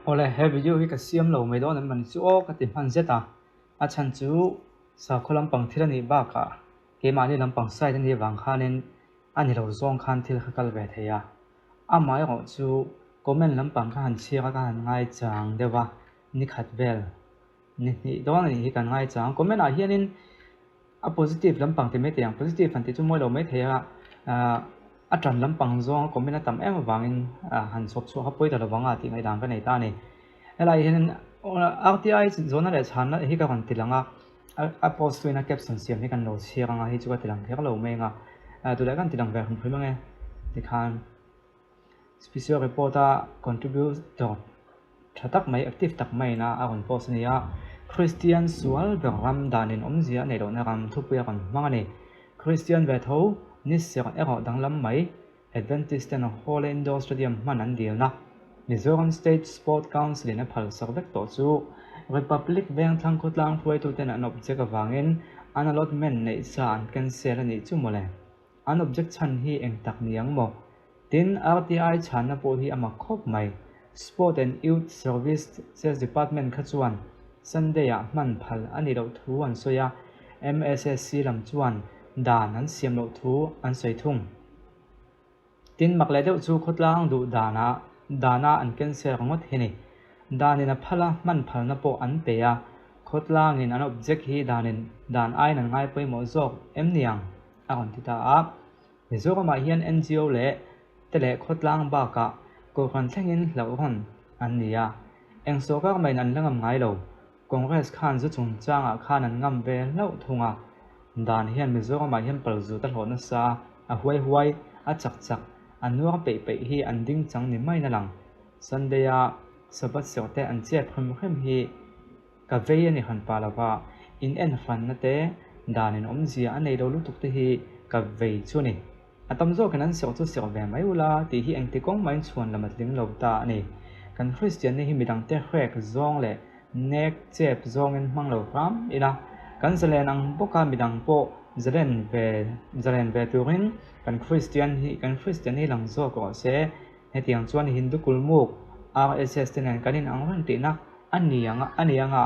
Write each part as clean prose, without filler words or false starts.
ole he video hi ka siam lo mai don man chu o ka ti man zeta a chan chu sa kholam pang thila ni ba ka ke ma ni lampang sai ni wang khanin ani lo zong khan thil kha kal ve theya amai ro chu comment lampang kha han chia ka han ngai chang dewa ni khat vel ni don ni kan ngai chang comment a hianin a positive lampang te me te yang positive han ti chu moi lo mai theya a tran lampang zong comment a tam em wangin han sop chu ha poi da wanga ti ngai dang ka nei ta ni elai hian RTI zona le chan na hi ka kan tilanga a post tu na caption siam hi kan lo chianga hi chu ka tilang thek lo menga tu la kan tilang ve khum phim nge ti khan special reporter contributor thatak mai active tak mai na a kon post nia Christian sual beram danin omzia nei lo na ram thupuya kan mangani Christian ve tho ni ser ero danglam mai Adventist and Hall Indoor Stadium manan dilna Mizoram State Sport Council in a phal sarvek to chu Republic Bank thang khotlang phoi tu ten an object awangin an allotment nei sa an cancel ani chu mole an object chan hi eng tak niang mo tin RTI chana po hi ama khop mai Sport and Youth Service Sales Department khachuan Sunday a man phal ani lo thu an soya MSSC lam chuan dan an siam lo thu an soi thung tin makle deuh chu khotlang du dana an cancel ngot hini danina phala man phalna po an peya khotlangin an object hi dan ain an ngai poi mo zok emniang aron tita a mizorama hian NGO le tele khotlang ba ka ko khan thlengin lo hon an nia engso ka mai nan langam ngai lo congress khan zu chung changa khan an ngam ve lo thunga dan hian mizorama hian palzu ta hlona sa a huai a chak an nuar pe hi an ding chang ni mai na lang Sunday a sabat sote an che khem hi ka ve ani han palawa in en fan na te danin omzia anei lo lutuk te hi ka ve chu ni atam zo kan an so chu so ve mai ula ti hi eng te kong main chuan lamat ling lo ta ani kan Christian ni hi midang te khwek zong le nek chep zong en mang lo ram ina kan zalen ang boka midang po zaren ve turin kan Christian hi lang zo ko se hetiang chuan Hindu kulmuk RSS tenan kanin ang ran ti na anianga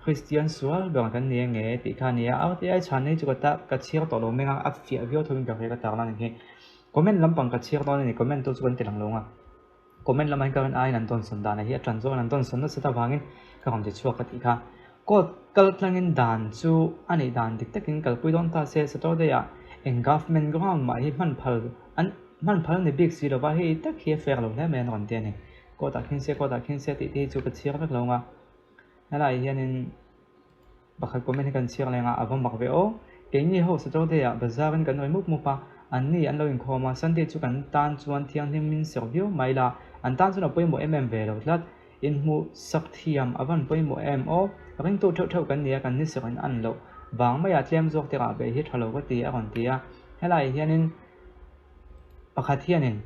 Christian sual bang kan ni nge ti khania RTI chane chu ta ka chiar to lo menga a fia vio thum ka ka ta lan ni comment lampang ka chiar to ni comment to chu kan tilang longa comment lamai ka an ai nan ton son dana hi tran zo nan ton son na seta wangin ka hom ti chuak ka ti kha ko kal tlangin dan chu ani dan dik takin kal pui don ta se sato de ya en government ground ma hi man phal ni big si lo ba hi tak hi fer lo le men ron te ni ko ta khin se ti chu ka chiar vek longa halai hianin bakal comment kan chiar lenga avam mak ve o keini ho sato de ya bazarin kan noi muk mupa anni an lo in khoma Sunday chu kan tan chuan thiang him min serviu maila an tan chu na poi mo ve lo lat in mu sak thiam avan poi mo o ring to thau kan nia kan ni sekan an lo wang ma ya tlem jok te ka be hi thalo ka ti a kon tia helai hianin pakhat hianin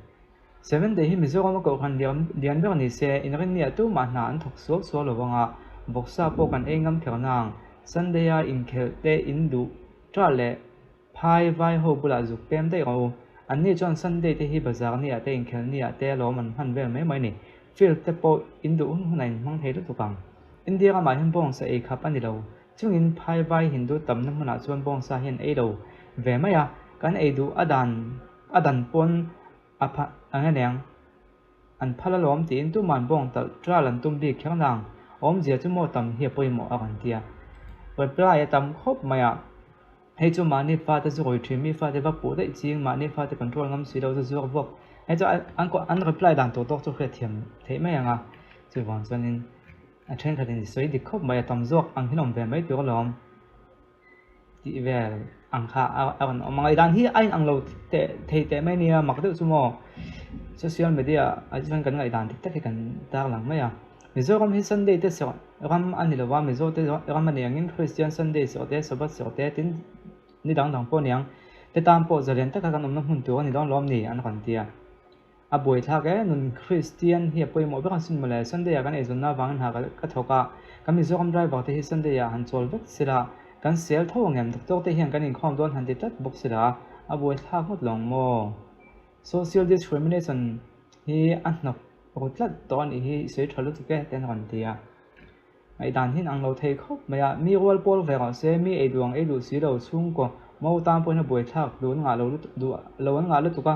7 day hi mizoram ko khan lian ber ni se in ring nia tu ma na an thok so lo wanga boksa po kan engam thernang Sunday a in khel te in du tra le phai vai ho bula zu pem dei ro an ni chon Sunday te hi bazar ni ate in khel ni ate lo man han ve mai ni fil te po in du hunai mang thei tu pang India ka mai bong sa e khap ani lo chungin phai vai Hindu tam na mana chuan bong sa hian e lo ve maya kan e du adan pon apa anganeng an phala lom ti in tu man bong tal tralan tum bi khanang om zia chu mo tam hi poi mo akan tia reply tam khop maya hei chu mani fa ta zu roi thimi fa te va pu dei ching mani fa te control ngam si lo zu vok hei chu an reply dan to chu khe thiam thei mai anga chu wan chuanin a then khatin soi di khop mai tam zok ang hinom ve mai tur lom ti vel ang kha awan mangai dan hi ain ang lo te mai nia mak de chu mo social media a chan kan ngai dan tik kan tar lang mai a mizoram hi Sunday te so ram ani lo wa mizo te ram ani angin Christian Sunday so te sabat so te tin ni dang po niang te tam po zalen ta ka kan om hun tu ani dong lom ni an kan tia a boi thak e nun Christian hi poi mo ba kan sin mala Sunday kan e zon na wang ha ka thoka kan mizoram driver te hi Sunday ya han chol vek sila kan sel tho ngam doctor te hian kan in khom don han ti tat bok sila a boi thak hot long mo social discrimination hi an nok ปกติตอนนี้เสียทะลุตุกแกเต็นวันเดียไอ้ด่านที่อังเราเทคบไม่มีวัลโปลเวกเซมีไอ้ดวงไอ้ดูสีเราชุ่มก็มาตามพวกนั้นบ่อยทักดูงาเราดูเรางาเราตุกะ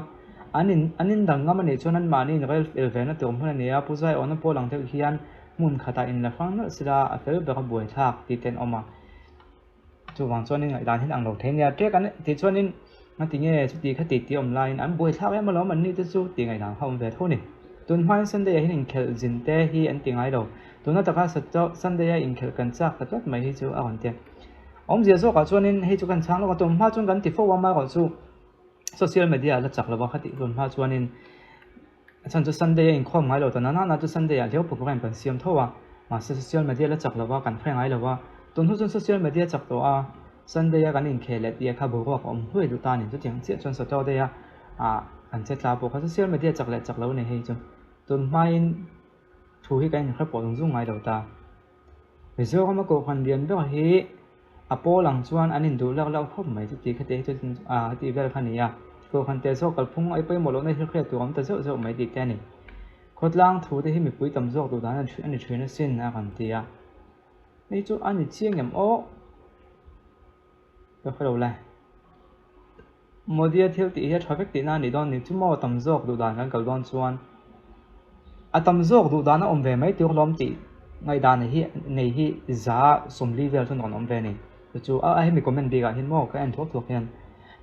อันนี้ดังงั้นมันเนี่ยชนั้นมานี่เราเอลเวนตัวมันเนี่ยผู้ชายอันนั้นพอหลังเทคเฮียนมุนขัดอินละฟังนั่นสิละเฟลเบกบ่อยทักติดเต็นออกมาจู่วางส่วนนี้ไอ้ด่านที่อังเราเทเนี่ยเจ๊กันติดส่วนนี้นั่นติงเงี้ยสุดที่เขาติดที่ออนไลน์อันบ่อยทักไอ้มาแล้วมันนี่จะสู้ติงไอ้ด่านเขาเวทเท่านี้ตุนพันสันเดียให้หนึ่งเคลจินเตฮีอันติงไอ้เราตัวนั้นแต่ก็สัจจะสันเดียอินเคลกันซักแต่ไม่ให้จู่อ่อนเดียเสียสู้กับส่วนนี้ให้จู่กันช้างแล้วก็ตัวมาจนกันติดโฟว่ามาก่อนสู้โซเชียลมีเดียแล้วจักแล้วว่าคติตัวมาจวนนี้ฉันจะสันเดียอินข้อมไอ้เราตอนนั้นน่าจะสันเดียเลี้ยวปุ๊บก็เป็นเสียมเท่าว่ามาโซเชียลมีเดียแล้วจักแล้วว่ากันแพร่งไอ้เราว่าตัวนู้นโซเชียลมีเดียจักตัวสันเดียกันอินเคลเดียข้าบอกว่าเฮ้ยดูตาเนี่ยจะเจียงเสียจนสุดยอดเดียอันเจ็ดลาบอกเขาโซเชียลมีเดียจักแล้วเนี่ยให้จู่ตัวไม่ถูกให้กันครับปอดรุ่งไงเราตาไปเชื่อเขามาโกคันเดียนด้วยที่โปหลังชวนอันนี้ดูแล้วพบไหมที่ตีคดีที่ที่เวลาพันนี้โกคันเตะโซกับพุ่งไอ้ไปหมดแล้วในที่เครียดตัวมันแต่โซไม่ติดแค่นี้คนล่างถูกที่มีปุ๋ยต่ำโซตัวนั้นอันนี้ช่วยนั่นสิ้นคันเตียนี่จู่อันนี้เชี่ยงอย่างก็เขาเราเลยโมเดลที่ที่ทราฟิกตีนั่นนี่ตอนนี้จู่มอต่ำโซตัวนั้นกันกับตอนชวนต่ำโซตัวนั้นอมเวไม่ตีล้อมตีไงด้านนี้จะสมรีเวลทุนนอมเวนี่จู่ให้มีคอมเมนต์ดีกันเห็นมั้งก็อันทุกเห็น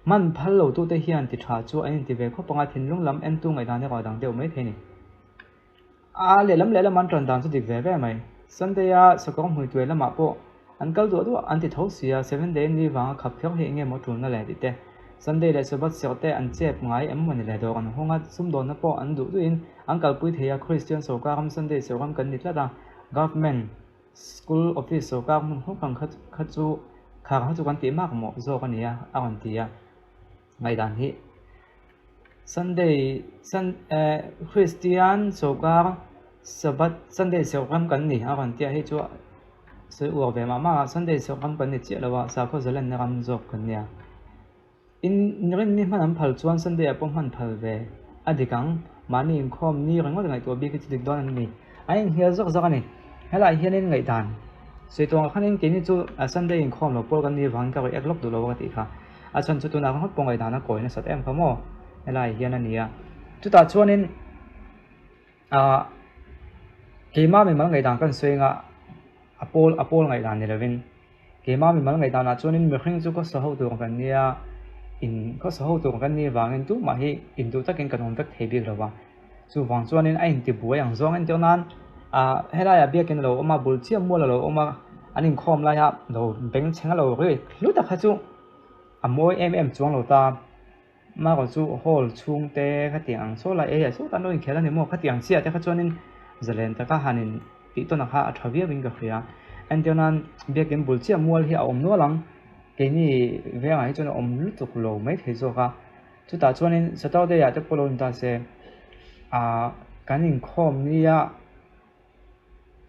มันพัลโลตัวเทียนติดขาจู่อันนี้ที่เวเขาปังอาทิตย์ลุงลำอันตู้ไงด้านนี้ก็ดังเดียวไม่เท่นี่เล่มันตอนดันสุดที่เวไหมสันเดียสกอมหุ่ยตัวละมาปะอันก็ตัวอันที่ท้องเสีย7 เดือนนี่วางขับเที่ยวให้เงี้ยมาทุนนั่นแหละดิเต้สันเดียเลยสบัดเสียแต่อันเจ็บไงมันนี่แหละตัวกันห้องซุ่มโดนนะปะอันดูด้วยอันก็ปุ้ยเทียคริสเตียนสกอมสันเดียสกอมกันนิดละดัง government school office สกอมห้องฟังขัดจู่ข้างเขาจู่กันตีมากหมดโซกันเนี่ยอันตีไงด้านที่Sunday Christian sokar sabat Sunday sokam kan ni akan tia hi chu se u ve mama Sunday sokam kan ni chi lawa sa kho zalan na ram zok kan nia in rin ni man phal chuan Sunday apom han phal ve adikang mani khom ni rang ma ngai to bi ki dik don ni ai hia zok zok ani hala hianin ngai dan se to khanin ke ni chu Sunday in khom lo pol kan ni wang ka ek lok du lo wa ti kha chan chu tu na hot pongai dana koi na sat em khamoอะไรเฮียนั่นนี่จุดตัดชวนนี้เกมมาไม่มาไงต่างกันสวยงะอโปไงต่างนี่เลยวินเกมมาไม่มาไงต่างนะชวนนี้มีครั้งจู่ก็สาวตัวกันเนี่ยก็สาวตัวกันนี่วางเงินตู้มาให้ตู้ตะกินกันหุ่นเวกเทบิกแล้วว่าจู่วางชวนนี้ไอ้ที่บัวอย่างซองเงินเท่านั้นให้ได้เบี้ยกินเราเอามาบุญเชี่ยมัวเราเอามาอันนี้คอมอะไรครับเราเป็นเชิงเราเลยรู้แต่ข้าจู่มวยจวงเราตามากกว่าจู่โฮลช่วงเตะขัดเตียงโซลาโซตันโดนแค่ละนี่มั่วขัดเตียงเสียแต่ขัดจวนนี้จะเล่นแต่ก็หันติดตัวนักทวีวิ่งกับเรียอันเดียวนั้นเบียกินบุลเชียมัวที่เอานัวหลังเกนี่เวียงไอ้จวนลุตุกโลไม่เทโซค่ะจุดตัดจวนนี้สตาร์เดียจะพลอยตาเสการยิงคอมนี่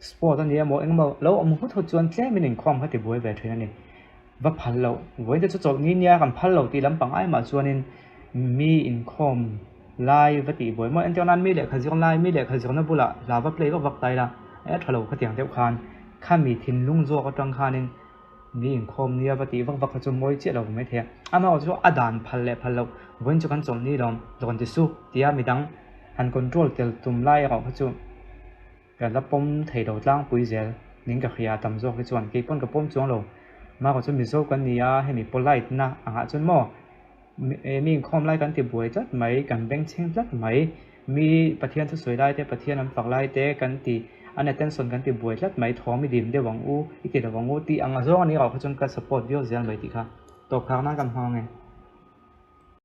สปอร์ตนี่มั่วเอ็งมั่วแล้วมั่วทุกจวนแค่ไม่ยิงคอมขัดติดบัวแบบนี้นี่ว่าพันเราวันที่จะจบนี่เนี่ยกันพันเราตีลำปังไอ้มาจวนนี้มีอินคอมไลฟ์วัติบ่อยเมื่ออันเจ้านั้นมีเด็กขยันไลฟ์มีเด็กขยันนั่นบุละลาว่าเพลย์ก็วักไตละถ้าเราขยันเที่ยวคานข้ามีทิ้งลุงโจก็จังคานึงมีอินคอมเนี่ยวัติวักขจมวยเจ้าเราไม่เที่ยมาเอาชัวอดานพันเราวันจะกันจมนี่ลมโดนที่สู้ที่มีดังหันคอนโทรลเตลตุ่มไล่เราขจุแต่ละปมเทเราตั้งปุยเจลนิ่งกับขยะตำโจขจวนกี่ปนกับปมจวงเรามาขจุมีโซกันนี่ให้มีโพลไลท์นะจนหม้อมีคอมไล่กันติดบวยจัดไหมกันแบ่งเชิงจัดไหมมีประเทศที่สวยได้แต่ประเทศนั้นฝักไล่แต่กันตีอันนี้เต้นส่วนกันติดบวยจัดไหมท้องมีดิมเดี๋ยวหวังอีกเดี๋ยวหวังตีอังอาโซอันนี้เราเขาจนการสปอร์ตวิวเสียงไปตีค่ะตกข้างนั่งกันห้องไง